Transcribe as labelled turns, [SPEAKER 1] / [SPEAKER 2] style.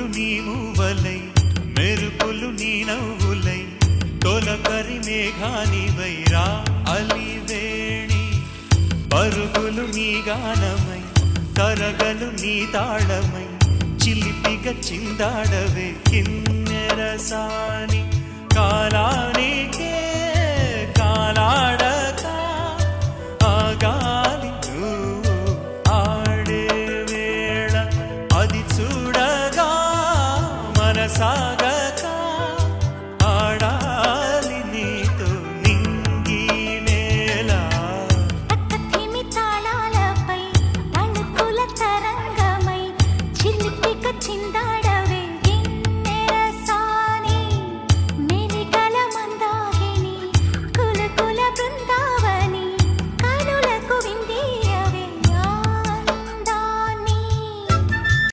[SPEAKER 1] పువ్వులు నీ మూవలై మెరుపులు నీ నవ్వులై తొలకరి మేఘానివై రా అలివేణి పరుగులు నీ గానమై కరగలు నీ తాళమై చిలిపిగా చిందాడవే కిన్నెరసాని కాలానికే కాలాడ